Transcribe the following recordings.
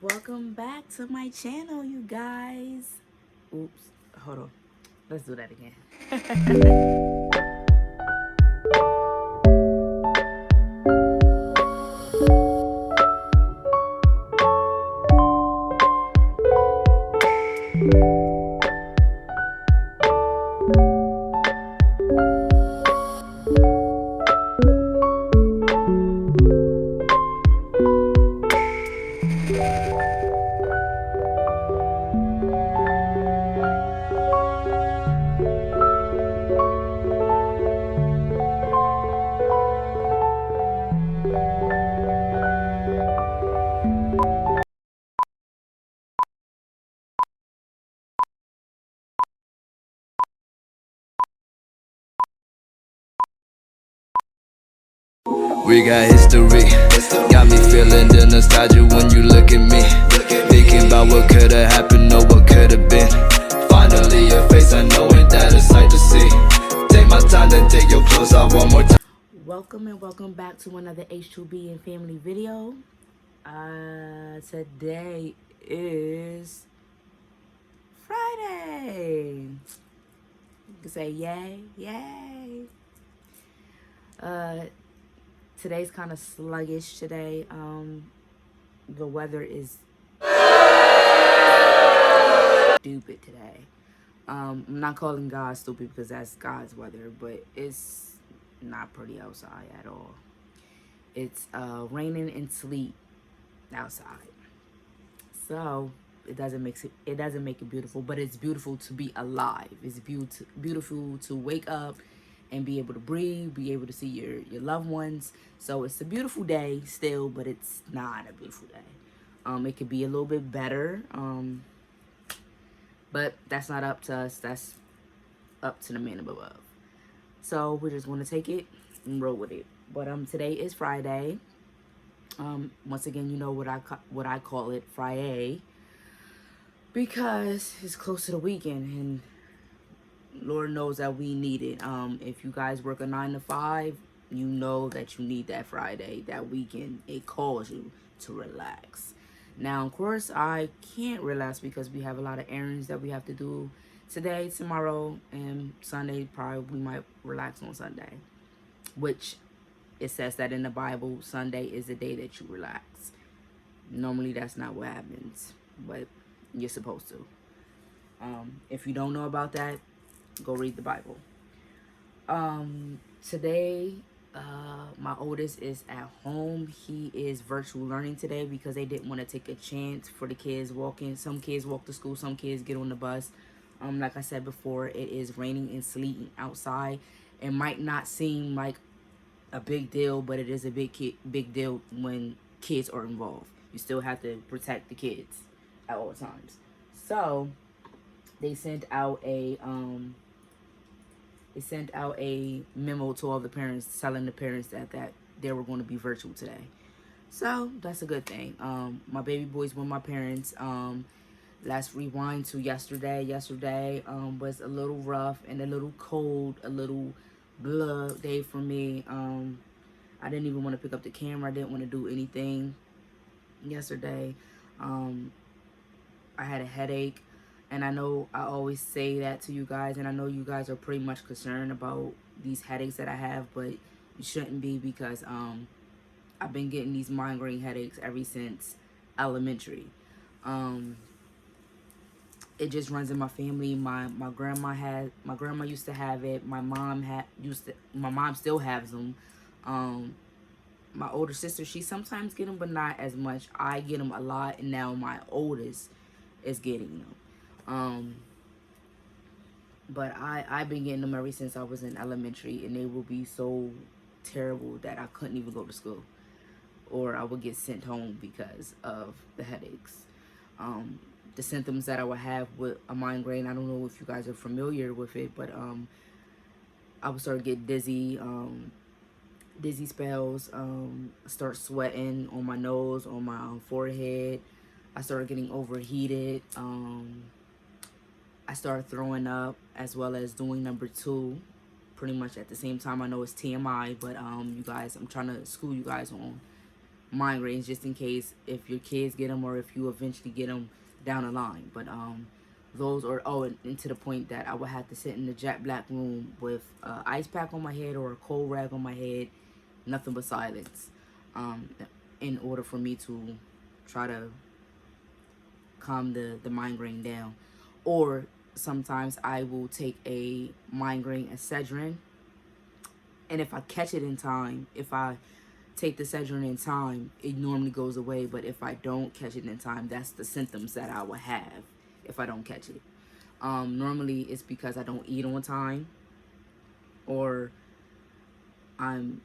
Welcome back to my channel, you guys. Oops, hold on. Let's do that again. We got history, got me feeling the nostalgia when you look at me. Thinking about what could've happened or what could've been. Finally your face, I know it, that a sight to see. Take my time, then take your clothes off one more time. Welcome and welcome back to another H2B and family video. Today is Friday. You can say yay, yay. Today's kind of sluggish today. The weather is stupid today. I'm not calling God stupid because that's God's weather, but it's not pretty outside at all. It's raining and sleet outside, so it doesn't make it beautiful, but it's beautiful to be alive. It's beautiful to wake up and be able to breathe, be able to see your loved ones. So it's a beautiful day still, but it's not a beautiful day. It could be a little bit better, but that's not up to us. That's up to the man above. So we're just going to take it and roll with it. But today is Friday. Once again, you know what I call it, Friday, because it's close to the weekend, and Lord knows that we need it. If you guys work a 9 to 5, you know that you need that Friday, that weekend. It calls you to relax. Now, of course, I can't relax because we have a lot of errands that we have to do today, tomorrow, and Sunday. Probably we might relax on Sunday, which it says that in the Bible, Sunday is the day that you relax. Normally, that's not what happens, but you're supposed to. If you don't know about that, go read the Bible. Today, my oldest is at home. He is virtual learning today because they didn't want to take a chance for the kids walking. Some kids walk to school, some kids get on the bus. Like I said before, it is raining and sleeting outside. It might not seem like a big deal, but it is a big deal when kids are involved. You still have to protect the kids at all times. So they sent out a memo to all the parents telling the parents that they were going to be virtual today. So that's a good thing. My baby boys with my parents. Let's rewind to yesterday. Yesterday was a little rough and a little cold, a little blah day for me. I didn't even want to pick up the camera. I didn't want to do anything yesterday. I had a headache, and I know I always say that to you guys, and I know you guys are pretty much concerned about these headaches that I have, but you shouldn't be, because I've been getting these migraine headaches ever since elementary. It just runs in my family. My grandma used to have it. My mom still has them. My older sister, she sometimes get them, but not as much. I get them a lot, and now my oldest is getting them. But I've been getting them ever since I was in elementary, and they will be so terrible that I couldn't even go to school, or I would get sent home because of the headaches. The symptoms that I would have with a migraine, I don't know if you guys are familiar with it, but I would start to get dizzy, dizzy spells, start sweating on my nose, on my forehead. I started getting overheated. I started throwing up, as well as doing number 2 pretty much at the same time. I know it's TMI, but you guys, I'm trying to school you guys on migraines, just in case if your kids get them or if you eventually get them down the line. But those are, oh, and to the point that I would have to sit in the jet black room with an ice pack on my head or a cold rag on my head, nothing but silence, in order for me to try to calm the migraine down. Or sometimes I will take a migraine Excedrin, and if I catch it in time, if I take the Excedrin in time, it normally goes away. But if I don't catch it in time, that's the symptoms that I will have if I don't catch it. Normally it's because I don't eat on time, or I'm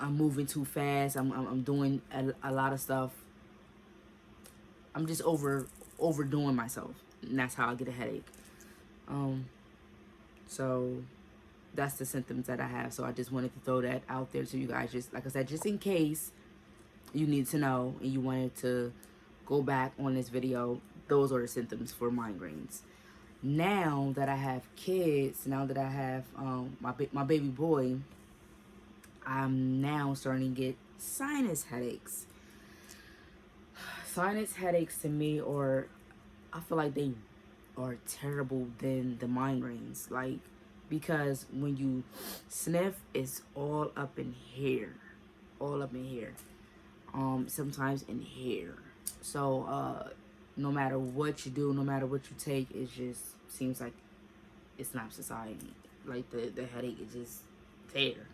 moving too fast. I'm doing a lot of stuff. I'm just overdoing myself, and that's how I get a headache. So that's the symptoms that I have. So I just wanted to throw that out there to you guys, just like I said, just in case you need to know and you wanted to go back on this video. Those are the symptoms for migraines. Now that I have kids, now that I have my baby boy, I'm now starting to get sinus headaches. Sinus headaches to me are, I feel like they are terrible than the migraines. Like, because when you sniff, it's all up in here. All up in here. Sometimes in here. So, no matter what you do, no matter what you take, it just seems like it's not society. Like, the headache is just there.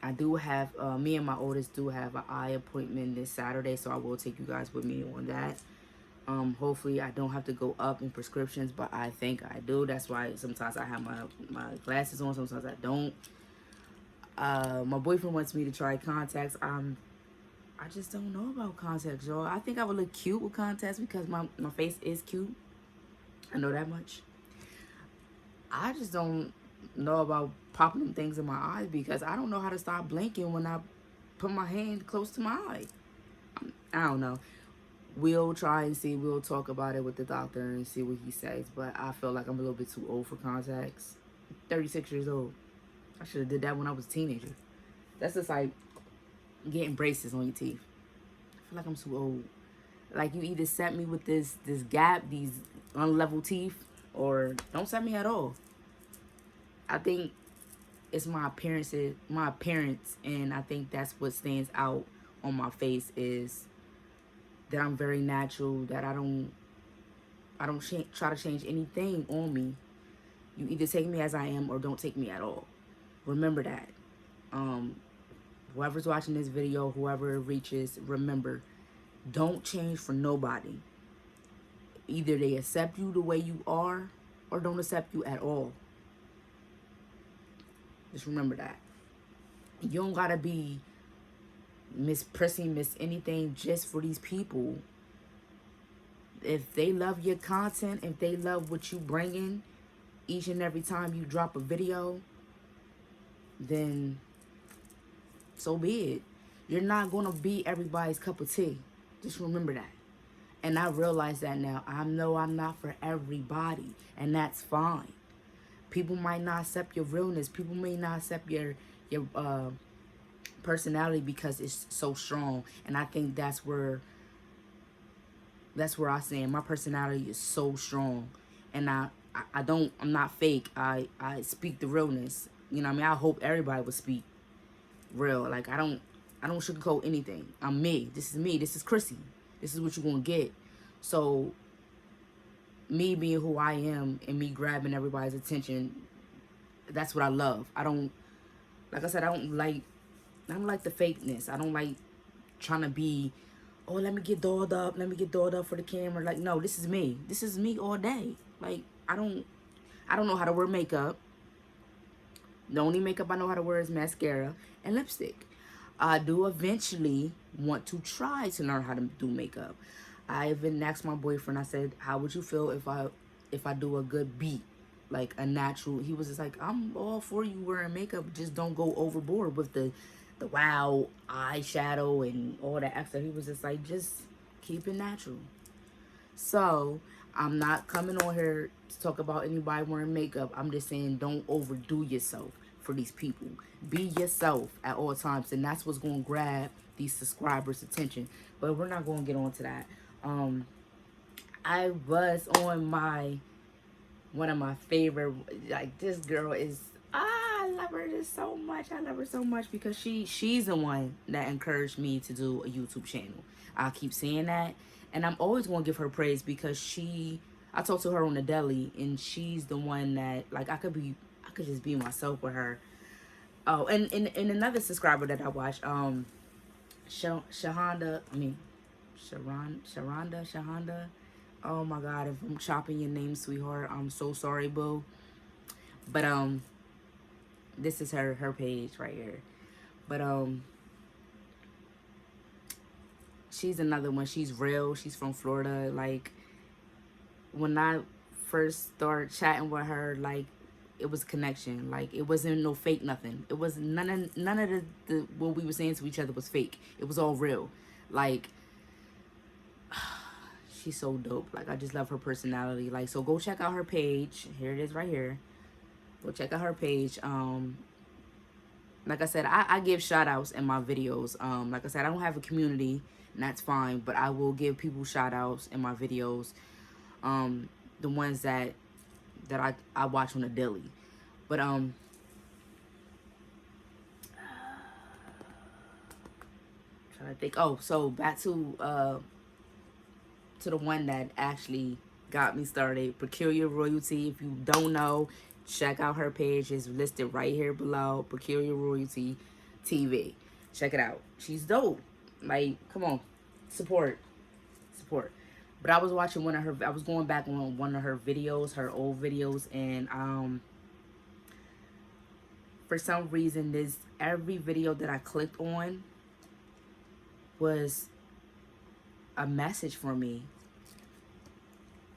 I do have, me and my oldest do have an eye appointment this Saturday, so I will take you guys with me on that. Hopefully I don't have to go up in prescriptions, but I think I do. That's why sometimes I have my glasses on, sometimes I don't. My boyfriend wants me to try contacts. I just don't know about contacts, y'all. I think I would look cute with contacts because my face is cute. I know that much. I just don't know about popping them things in my eyes because I don't know how to stop blinking when I put my hand close to my eye. I don't know. We'll try and see. We'll talk about it with the doctor and see what he says. But I feel like I'm a little bit too old for contacts. 36 years old. I should have did that when I was a teenager. That's just like getting braces on your teeth. I feel like I'm too old. Like, you either set me with this gap, these unlevel teeth, or don't set me at all. I think it's my appearance, and I think that's what stands out on my face is that I'm very natural, that I don't try to change anything on me. You either take me as I am or don't take me at all. Remember that. Whoever's watching this video, whoever it reaches, remember, don't change for nobody. Either they accept you the way you are or don't accept you at all. Just remember that. You don't gotta be Miss Prissy, Miss anything just for these people. If they love your content, if they love what you bring in each and every time you drop a video, then so be it. You're not gonna be everybody's cup of tea. Just remember that. And I realize that now. I know I'm not for everybody, and that's fine. People might not accept your realness. People may not accept your personality because it's so strong. And I think that's where I stand. My personality is so strong, and I'm not fake. I speak the realness. You know what I mean? I hope everybody would speak real. Like, I don't sugarcoat anything. I'm me. This is me. This is Chrissy. This is what you're gonna get. So me being who I am and me grabbing everybody's attention, that's what I love. I don't like the fakeness. I don't like trying to be, oh, let me get dolled up for the camera. Like, no, this is me. This is me all day. Like, I don't know how to wear makeup. The only makeup I know how to wear is mascara and lipstick. I do eventually want to try to learn how to do makeup. I even asked my boyfriend, I said, how would you feel if I do a good beat? Like a natural. He was just like, I'm all for you wearing makeup. Just don't go overboard with the wow eyeshadow and all that extra. He was just like, just keep it natural. So I'm not coming on here to talk about anybody wearing makeup. I'm just saying, don't overdo yourself for these people. Be yourself at all times, and that's what's going to grab these subscribers' attention. But we're not going to get on to that. I was on one of my favorite, like, this girl is, I love her just so much. I love her so much because she's the one that encouraged me to do a YouTube channel. I'll keep saying that, and I'm always going to give her praise because I talked to her on the deli, and she's the one that, like, I could just be myself with her. Oh, and another subscriber that I watched, Shahanda. Oh my God, if I'm chopping your name, sweetheart, I'm so sorry, boo. But this is her page right here. But she's another one. She's real. She's from Florida. Like, when I first started chatting with her, like, it was a connection. Like, it wasn't no fake nothing. It was none of the what we were saying to each other was fake. It was all real. Like, she's so dope. Like, I just love her personality. Like, so go check out her page. Here it is right here. Go check out her page. Like I said, I give shout outs in my videos. Like I said, I don't have a community, and that's fine, but I will give people shout outs in my videos. The ones that I watch on a daily. But trying to think. Oh, so back to the one that actually got me started, Peculiar Royalty. If you don't know, check out her page. It's listed right here below. Peculiar Royalty TV. Check it out. She's dope. Like, come on, support. But I was watching I was going back on one of her videos, her old videos, and for some reason, every video that I clicked on was a message for me.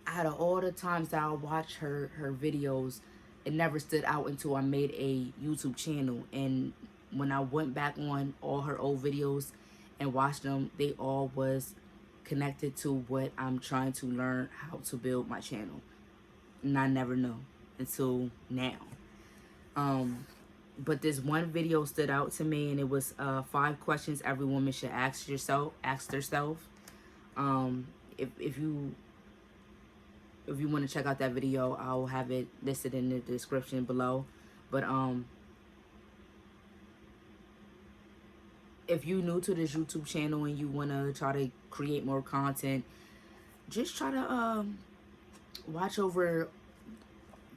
Out of all the times that I watched her videos, it never stood out until I made a YouTube channel. And when I went back on all her old videos and watched them, they all was connected to what I'm trying to learn how to build my channel. And I never know until now. But this one video stood out to me, and it was 5 questions every woman should ask herself. If you want to check out that video, I'll have it listed in the description below. But if you're new to this YouTube channel and you want to try to create more content, just try to watch over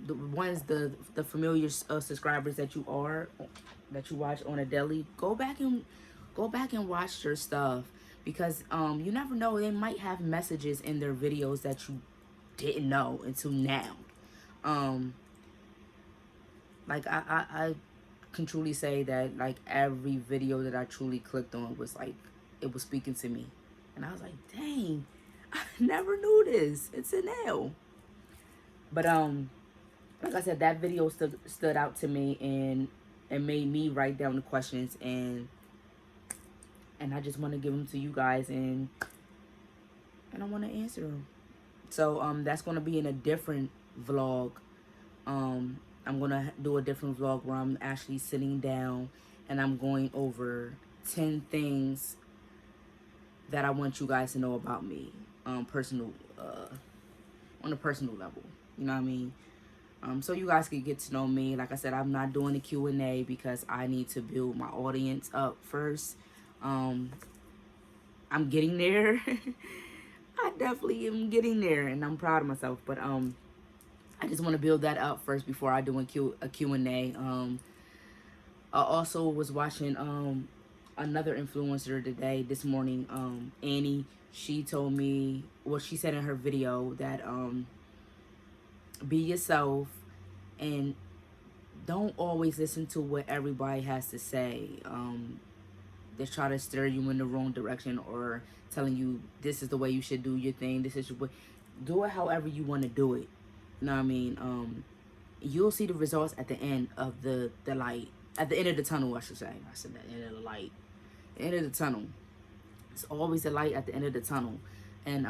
the ones, the familiar subscribers that you watch on a daily. Go back and watch their stuff, because you never know, they might have messages in their videos that you didn't know until now. Like, I can truly say that, like, every video that I truly clicked on was like, it was speaking to me, and I was like, dang, I never knew this. It's a nail. But like I said, that video stood out to me, and it made me write down the questions, and I just want to give them to you guys, and I want to answer them. So that's going to be in a different vlog. I'm going to do a different vlog where I'm actually sitting down and I'm going over 10 things that I want you guys to know about me, on a personal level. You know what I mean? So you guys can get to know me. Like I said, I'm not doing a Q&A because I need to build my audience up first. I'm getting there. I definitely am getting there, and I'm proud of myself. But I just want to build that up first before I do a Q&A. I also was watching another influencer this morning, Annie. She told me, well, she said in her video that be yourself and don't always listen to what everybody has to say. They try to steer you in the wrong direction, or telling you this is the way you should do your thing. This is your way. Do it however you want to do it. You know what I mean? You'll see the results at the end of the light. At the end of the tunnel, I should say. I said that, end of the light. The end of the tunnel. It's always a light at the end of the tunnel. And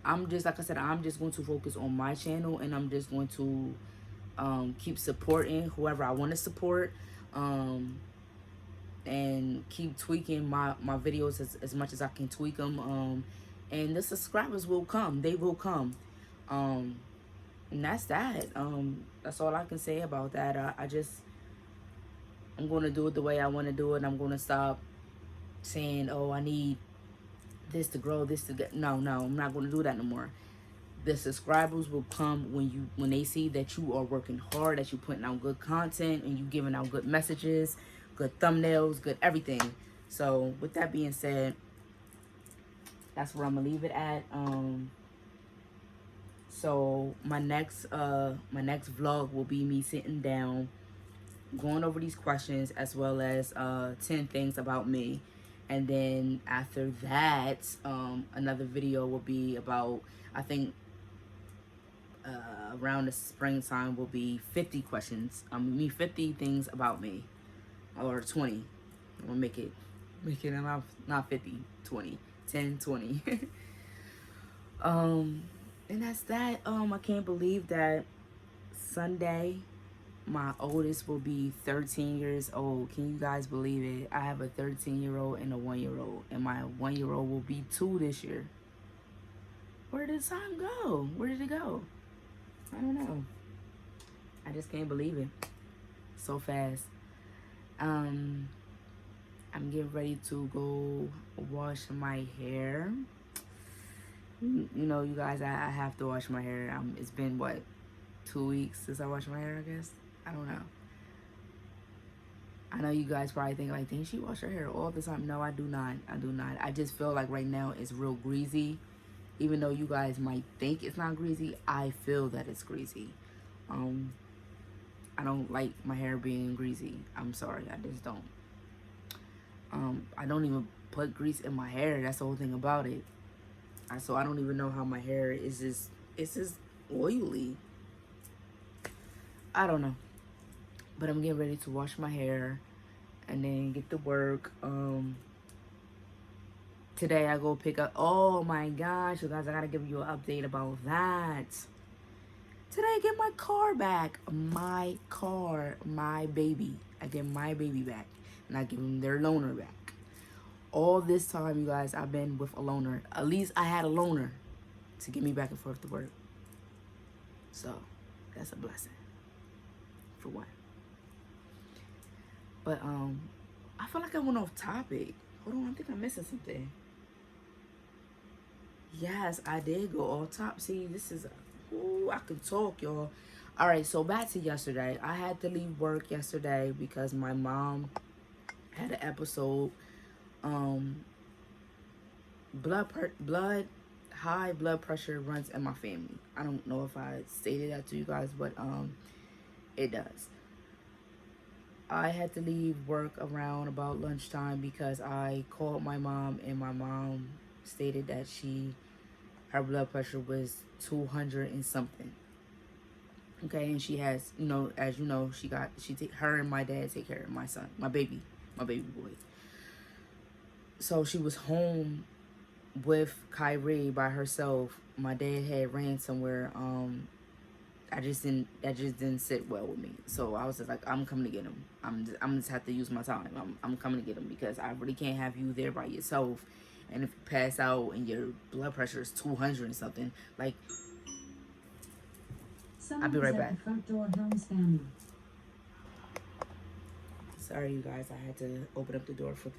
I'm just, like I said, I'm just going to focus on my channel, and I'm just going to keep supporting whoever I want to support. and keep tweaking my videos as much as I can tweak them. And the subscribers will come. They will come. Um, and that's that. That's all I can say about that. I'm going to do it the way I want to do it. I'm going to stop saying, oh, I need this to grow, this to get. No, I'm not going to do that no more. The subscribers will come when they see that you are working hard, that you're putting out good content, and you giving out good messages, good thumbnails, good everything. So with that being said, that's where I'm gonna leave it at. So my next vlog will be me sitting down, going over these questions, as well as 10 things about me. And then after that, another video will be about, I think around the springtime, will be 50 questions. 50 things about me, or 20. I'm gonna make it not 50, 20, 10, 20. And that's that. I can't believe that Sunday my oldest will be 13 years old. Can you guys believe it? I have a 13-year-old and a 1-year-old, and my 1-year-old will be 2 this year. Where did time go? Where did it go? I don't know. I just can't believe it. So fast. I'm getting ready to go wash my hair. You know, you guys, I have to wash my hair. It's been, what, 2 weeks since I washed my hair, I guess? I don't know. I know you guys probably think, like, dang, she wash her hair all the time. No, I do not. I do not. I just feel like right now it's real greasy. Even though you guys might think it's not greasy, I feel that it's greasy. I don't like my hair being greasy. I'm sorry, I just don't. I don't even put grease in my hair. That's the whole thing about it. So I don't even know how my hair is just, it's just oily. I don't know. But I'm getting ready to wash my hair and then get to work. Today I go pick up, oh my gosh, you guys, I gotta give you an update about that. Today I get my car back. My car, my baby. I get my baby back. And I give them their loaner back. All this time, you guys, I've been with a loaner. At least I had a loaner to get me back and forth to work. So, that's a blessing. For one. But, I feel like I went off topic. Hold on, I think I'm missing something. Yes, I did go off top. See, this is, ooh, I can talk, y'all. All right, so back to yesterday. I had to leave work yesterday because my mom had an episode. High blood pressure runs in my family. I don't know if I stated that to you guys, but it does. I had to leave work around about lunchtime because I called my mom, and my mom stated that her blood pressure was 200 and something. Okay, and she has, you know, as you know, her and my dad take care of my son, my baby boy. So she was home with Kyrie by herself. My dad had ran somewhere. That just didn't sit well with me. So I was just like, I'm coming to get him. I'm just have to use my time. I'm coming to get him because I really can't have you there by yourself. And if you pass out and your blood pressure is 200 and something, like, I'll be right back. At the front door, Helms family. Sorry, you guys. I had to open up the door for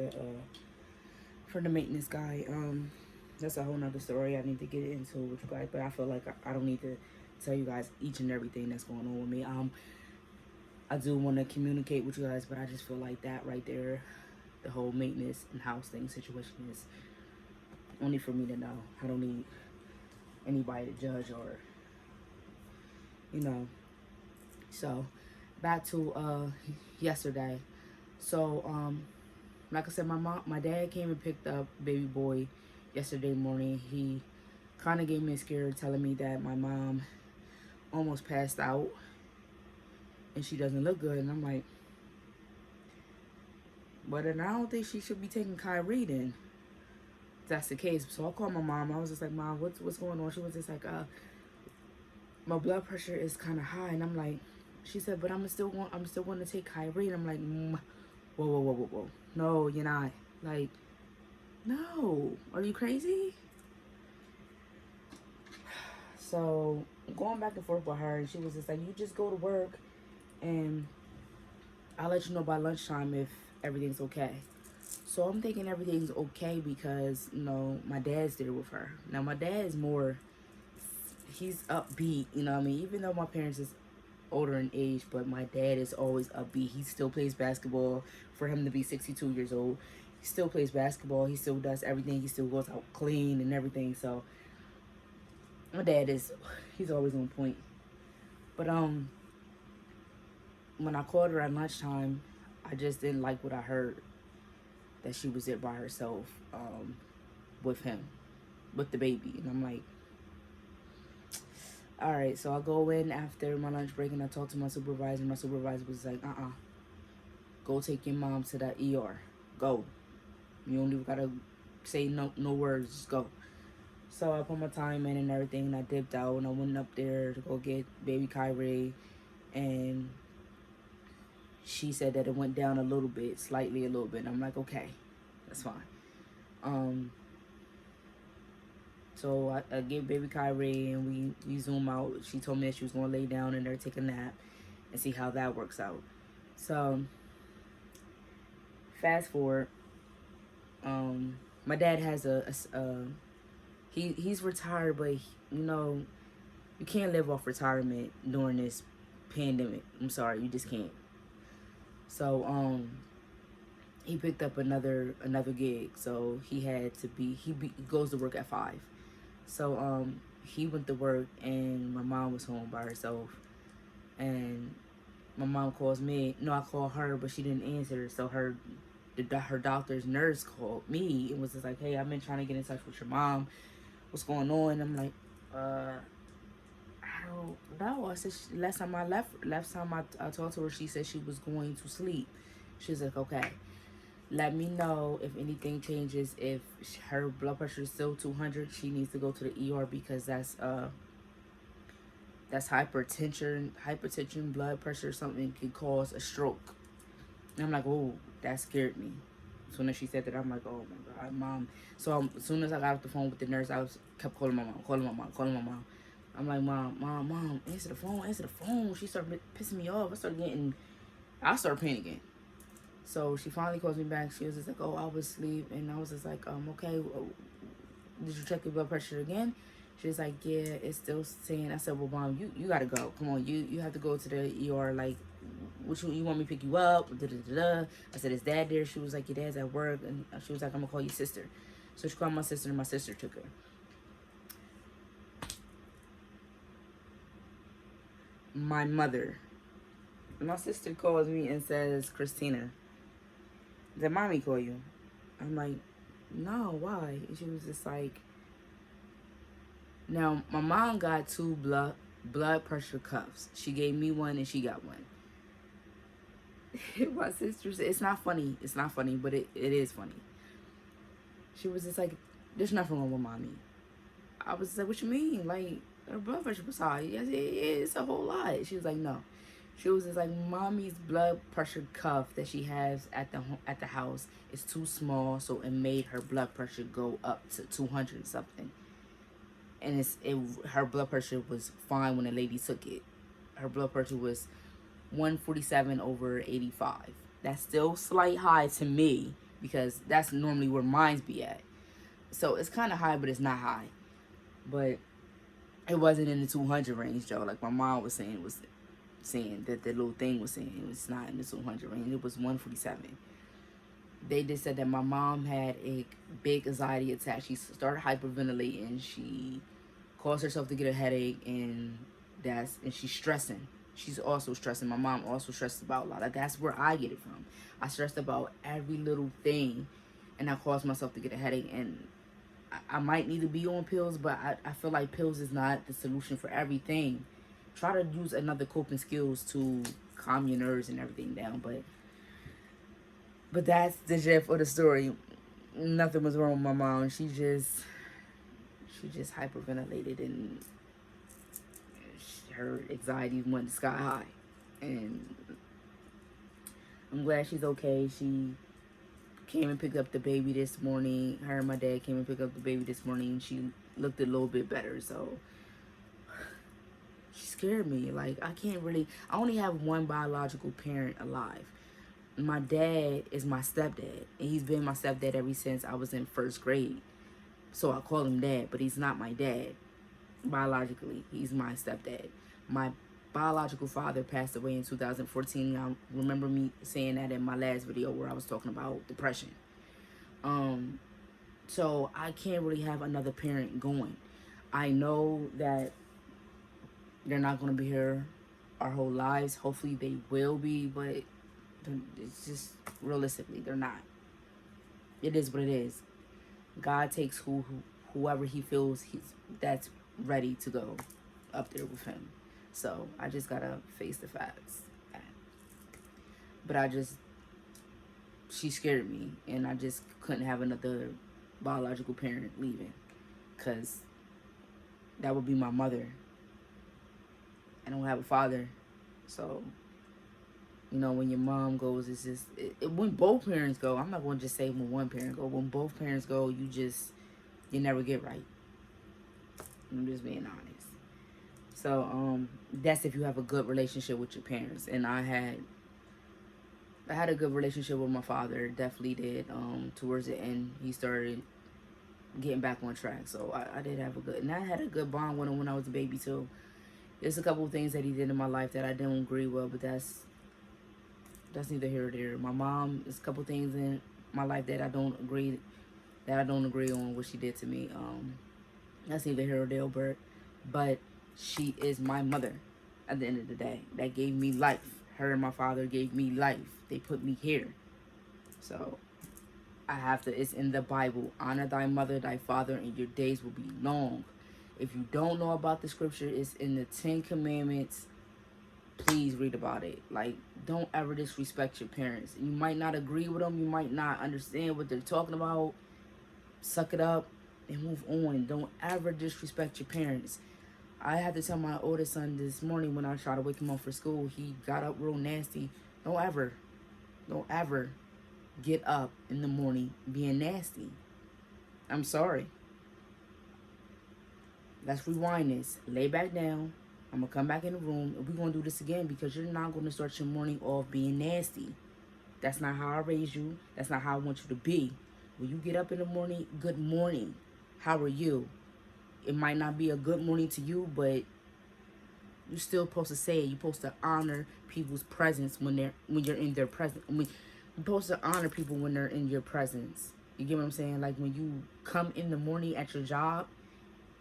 the maintenance guy. That's a whole nother story I need to get into with you guys. But I feel like I don't need to tell you guys each and everything that's going on with me. I do want to communicate with you guys, but I just feel like that right there, the whole maintenance and house thing situation, is only for me to know. I don't need anybody to judge or, you know. So back to yesterday. So like I said, my dad came and picked up baby boy yesterday morning. He kind of gave me a scare, telling me that my mom almost passed out and she doesn't look good. And I'm like, but then I don't think she should be taking Kyrie then. If that's the case. So I called my mom. I was just like, Mom, what's going on? She was just like, my blood pressure is kind of high. And I'm like, she said, but I'm still going to take Kyrie. And I'm like, whoa. no, you're not. Like, no, are you crazy? So going back and forth with her, and she was just like, you just go to work and I'll let you know by lunchtime if everything's okay. So I'm thinking everything's okay because, my dad's there with her. Now my dad is more, he's upbeat, you know what I mean? Even though my parents is older in age, but my dad is always upbeat. He still plays basketball. For him to be 62 years old, he still plays basketball. He still does everything. He still goes out clean and everything. So my dad he's always on point. But when I called her at lunchtime, I just didn't like what I heard, that she was there by herself, with him, with the baby. And I'm like, all right. So I go in after my lunch break and I talk to my supervisor. My supervisor was like, go take your mom to the ER. Go. You don't even gotta say no words. Just go. So I put my time in and everything, and I dipped out, and I went up there to go get baby Kyrie, and she said that it went down a little bit, slightly a little bit. And I'm like, okay, that's fine. So I gave baby Kyrie, and we zoom out. She told me that she was going to lay down in there, take a nap, and see how that works out. So fast forward, my dad has he's retired, but you can't live off retirement during this pandemic. I'm sorry, you just can't. So he picked up another gig, so he goes to work at 5. So he went to work and my mom was home by herself, and my mom calls me. No, I called her, but she didn't answer. So her doctor's nurse called me and was just like, hey, I've been trying to get in touch with your mom. What's going on? And I'm like, I don't know. I said, last time I talked to her, she said she was going to sleep. She was like, okay, let me know if anything changes. If her blood pressure is still 200, she needs to go to the ER because that's hypertension, blood pressure, something could cause a stroke. And I'm like, oh, that scared me. As soon as she said that, I'm like, oh my God, mom. So as soon as I got off the phone with the nurse, kept calling my mom. I'm like, mom, answer the phone. She started pissing me off. I started panicking. So she finally calls me back. She was just like, oh, I was asleep. And I was just like, okay, did you check your blood pressure again? She was like, yeah, it's still saying. I said, well, mom, you gotta go. Come on, you have to go to the ER. Like, you want me to pick you up? I said, is dad there? She was like, your dad's at work. And she was like, I'm gonna call your sister. So she called my sister, and my sister took her. My mother. My sister calls me and says, Christina, did mommy call you? I'm like, no, why? And she was just like, now my mom got 2 blood pressure cuffs. She gave me one and she got one. My sister said, it's not funny, but it is funny. She was just like, there's nothing wrong with mommy. I was just like, what you mean? Like, her blood pressure was high. I said, yeah, it's a whole lot. She was like, no. She was just like, mommy's blood pressure cuff that she has at the house is too small, so it made her blood pressure go up to 200 something. And her blood pressure was fine when the lady took it. Her blood pressure was 147 over 85. That's still slight high to me because that's normally where mine's be at. So it's kind of high, but it's not high. But it wasn't in the 200 range, Joe. Like my mom was saying, that the little thing was saying it was not in the 200 range. It was 147. They just said that my mom had a big anxiety attack. She started hyperventilating. She caused herself to get a headache, and she's stressing. She's also stressing. My mom also stressed about a lot. That's where I get it from. I stressed about every little thing, and I caused myself to get a headache. And I might need to be on pills, but I feel like pills is not the solution for everything. Try to use another coping skills to calm your nerves and everything down. But that's the gist of the story. Nothing was wrong with my mom. She just hyperventilated, and her anxiety went sky high. And I'm glad she's okay. She came and picked up the baby this morning. Her and my dad came and picked up the baby this morning. She looked a little bit better, so she scared me. Like, I only have one biological parent alive. My dad is my stepdad, and he's been my stepdad ever since I was in 1st grade. So I call him dad, but he's not my dad biologically. He's my stepdad. My biological father passed away in 2014. I remember me saying that in my last video where I was talking about depression. So I can't really have another parent going. I know that they're not going to be here our whole lives. Hopefully they will be, but it's just realistically, they're not. It is what it is. God takes whoever he feels that's ready to go up there with him. So I just gotta face the facts. But she scared me, and I just couldn't have another biological parent leaving, because that would be my mother. I don't have a father, so you know, when your mom goes, it's just when both parents go. I'm not going to just say when one parent go. When both parents go, you never get right. I'm just being honest. So that's if you have a good relationship with your parents. And I had a good relationship with my father. Definitely did. Towards the end, he started getting back on track. So I did have and I had a good bond with him when I was a baby too. There's a couple of things that he did in my life that I didn't agree with, but that's neither here or there. My mom, there's a couple of things in my life that I don't agree on what she did to me. That's neither here or there, but she is my mother at the end of the day. That gave me life. Her and my father gave me life. They put me here. So I have to, it's in the Bible. Honor thy mother, thy father, and your days will be long. If you don't know about the scripture, it's in the 10 Commandments. Please read about it. Like, don't ever disrespect your parents. You might not agree with them. You might not understand what they're talking about. Suck it up and move on. Don't ever disrespect your parents. I had to tell my oldest son this morning when I tried to wake him up for school. He got up real nasty. Don't ever get up in the morning being nasty. I'm sorry. Let's rewind this. Lay back down. I'm going to come back in the room, and we're going to do this again, because you're not going to start your morning off being nasty. That's not how I raised you. That's not how I want you to be. When you get up in the morning, good morning. How are you? It might not be a good morning to you, but you're still supposed to say it. You're supposed to honor people's presence when you're in their presence. You're supposed to honor people when they're in your presence. You get what I'm saying? Like, when you come in the morning at your job,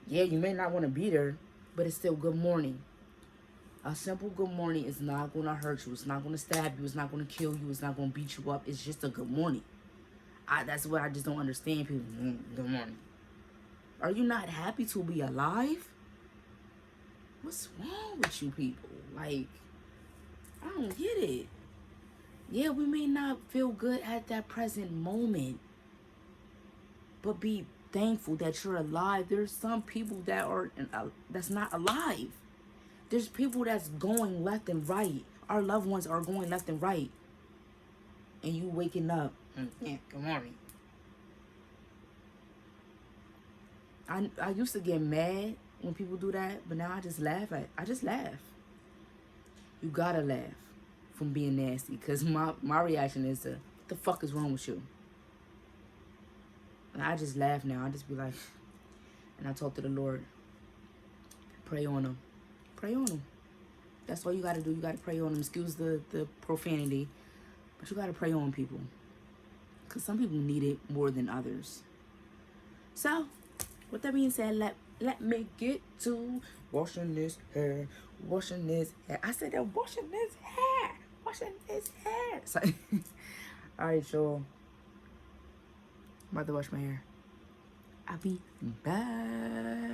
yeah, you may not want to be there, but it's still good morning. A simple good morning is not going to hurt you. It's not going to stab you. It's not going to kill you. It's not going to beat you up. It's just a good morning. That's what I just don't understand, people. Good morning. Are you not happy to be alive? What's wrong with you people? Like, I don't get it. Yeah, we may not feel good at that present moment, but be thankful that you're alive. There's some people that's not alive. There's people that's going left and right. Our loved ones are going left and right, and you waking up. Yeah, good morning. I used to get mad when people do that, but now I just laugh. I just laugh. You gotta laugh from being nasty, because my reaction is what the fuck is wrong with you? And I just laugh now. I just be like, and I talk to the Lord. Pray on them. Pray on them. That's all you gotta do. You gotta pray on them. Excuse the profanity, but you gotta pray on people, because some people need it more than others. So, with that being said, let me get to washing this hair. I said that, washing this hair. So, all right, y'all. I'm about to wash my hair. I'll be back.